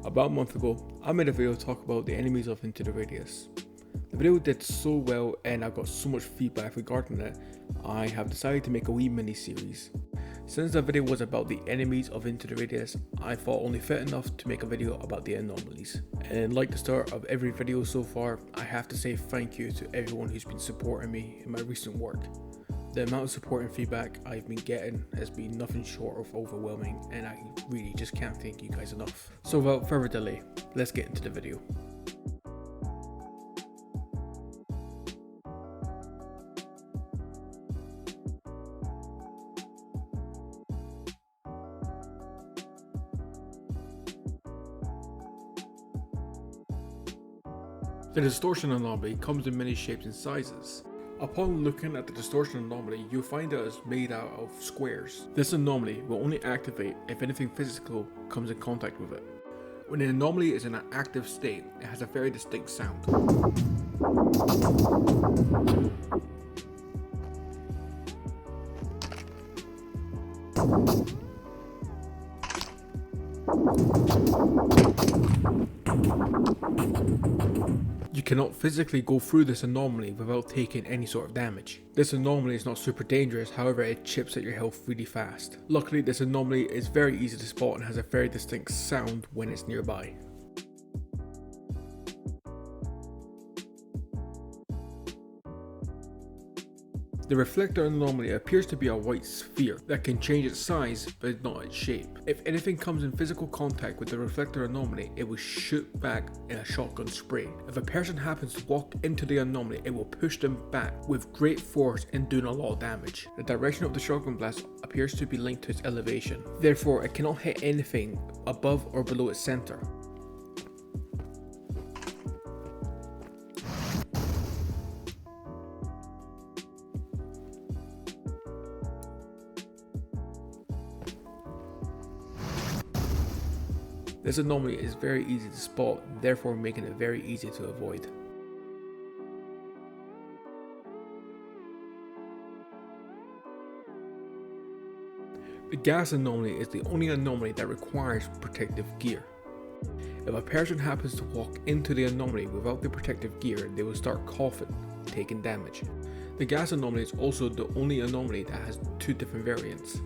About a month ago, I made a video to talk about the enemies of Into the Radius. The video did so well and I got so much feedback regarding it, I have decided to make a wee mini series. Since the video was about the enemies of Into the Radius, I thought only fit enough to make a video about the anomalies. And like the start of every video so far, I have to say thank you to everyone who's been supporting me in my recent work. The amount of support and feedback I've been getting has been nothing short of overwhelming, and I really just can't thank you guys enough. So without further delay, let's get into the video. The distortion anomaly comes in many shapes and sizes. Upon looking at the distortion anomaly, you'll find that it's made out of squares. This anomaly will only activate if anything physical comes in contact with it. When an anomaly is in an active state, it has a very distinct sound. You cannot physically go through this anomaly without taking any sort of damage. This anomaly is not super dangerous, however it chips at your health really fast. Luckily this anomaly is very easy to spot and has a very distinct sound when it's nearby. The reflector anomaly appears to be a white sphere that can change its size but not its shape. If anything comes in physical contact with the reflector anomaly, it will shoot back in a shotgun spray. If a person happens to walk into the anomaly, it will push them back with great force and doing a lot of damage. The direction of the shotgun blast appears to be linked to its elevation. Therefore, it cannot hit anything above or below its center. This anomaly is very easy to spot, therefore making it very easy to avoid. The gas anomaly is the only anomaly that requires protective gear. If a person happens to walk into the anomaly without the protective gear, they will start coughing, taking damage. The gas anomaly is also the only anomaly that has two different variants.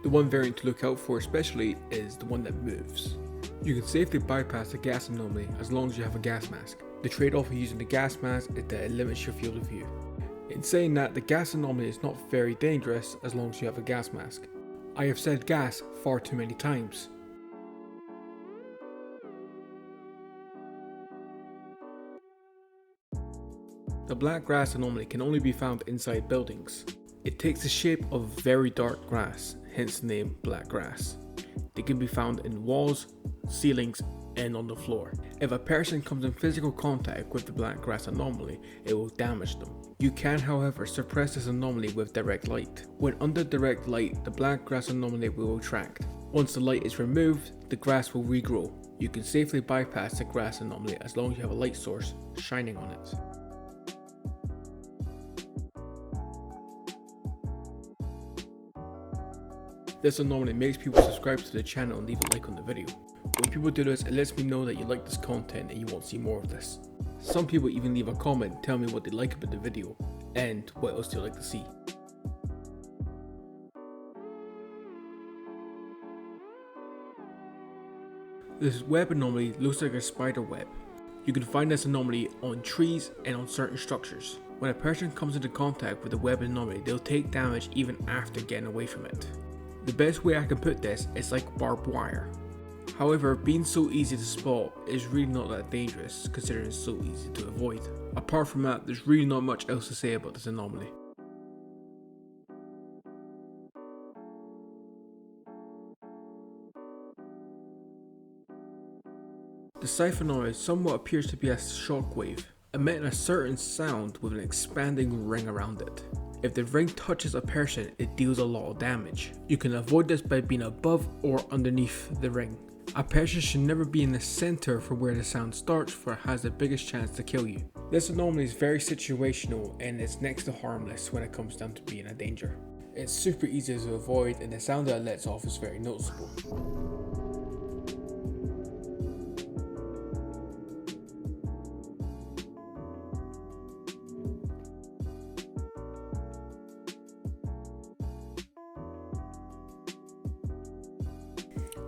The one variant to look out for especially is the one that moves. You can safely bypass the gas anomaly as long as you have a gas mask. The trade-off of using the gas mask is that it limits your field of view. In saying that, the gas anomaly is not very dangerous as long as you have a gas mask. I have said gas far too many times. The black grass anomaly can only be found inside buildings. It takes the shape of very dark grass, hence the name black grass. They can be found in walls, ceilings, and on the floor. If a person comes in physical contact with the black grass anomaly, it will damage them. You can, however, suppress this anomaly with direct light. When under direct light, the black grass anomaly will retract. Once the light is removed, the grass will regrow. You can safely bypass the grass anomaly as long as you have a light source shining on it. This anomaly makes people subscribe to the channel and leave a like on the video. When people do this, it lets me know that you like this content and you want to see more of this. Some people even leave a comment telling me what they like about the video and what else they'd like to see. This web anomaly looks like a spider web. You can find this anomaly on trees and on certain structures. When a person comes into contact with the web anomaly, they'll take damage even after getting away from it. The best way I can put this is like barbed wire. However, being so easy to spot is really not that dangerous considering it's so easy to avoid. Apart from that, there's really not much else to say about this anomaly. The SCYTHE anomaly somewhat appears to be a shockwave, emitting a certain sound with an expanding ring around it. If the ring touches a person, it deals a lot of damage. You can avoid this by being above or underneath the ring. A person should never be in the center for where the sound starts, for it has the biggest chance to kill you. This anomaly is very situational and it's next to harmless when it comes down to being a danger. It's super easy to avoid and the sound that it lets off is very noticeable.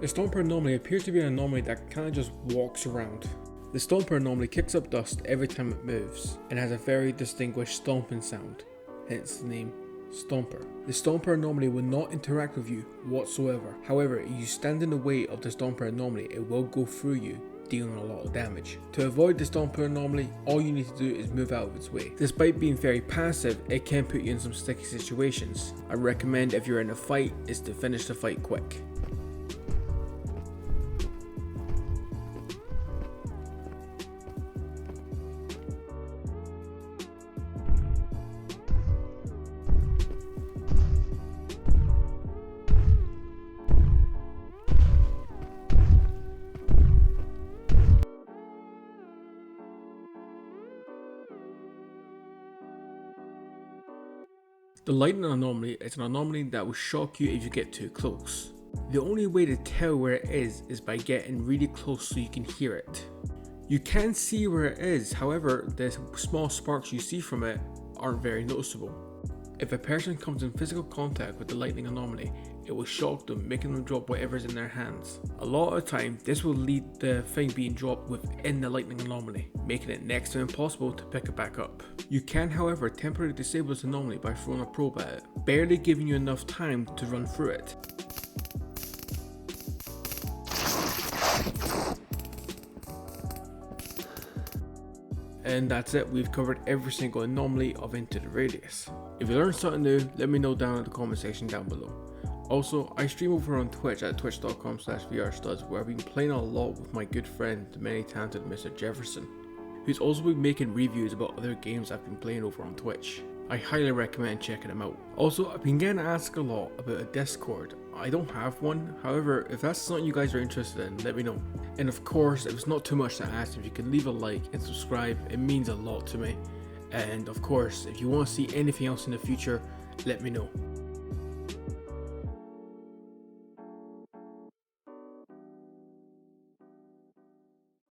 The Stomper anomaly appears to be an anomaly that kind of just walks around. The Stomper anomaly kicks up dust every time it moves, and has a very distinguished stomping sound, hence the name Stomper. The Stomper anomaly will not interact with you whatsoever. However, if you stand in the way of the Stomper anomaly, it will go through you, dealing a lot of damage. To avoid the Stomper anomaly, all you need to do is move out of its way. Despite being very passive, it can put you in some sticky situations. I recommend if you're in a fight is to finish the fight quick. The lightning anomaly is an anomaly that will shock you if you get too close. The only way to tell where it is by getting really close so you can hear it. You can see where it is, however, the small sparks you see from it aren't very noticeable. If a person comes in physical contact with the lightning anomaly, it will shock them, making them drop whatever's in their hands. A lot of the time, this will lead the thing being dropped within the lightning anomaly, making it next to impossible to pick it back up. You can, however, temporarily disable this anomaly by throwing a probe at it, barely giving you enough time to run through it. And that's it, we've covered every single anomaly of Into the Radius. If you learned something new, let me know down in the comment section down below. Also, I stream over on Twitch at twitch.com/vrstuds, where I've been playing a lot with my good friend, the many talented Mr. Jefferson, who's also been making reviews about other games I've been playing over on Twitch. I highly recommend checking him out. Also, I've been getting asked a lot about a Discord. I don't have one, however, if that's something you guys are interested in, let me know. And of course, if it's not too much to ask, if you can leave a like and subscribe, it means a lot to me. And of course, if you want to see anything else in the future, let me know.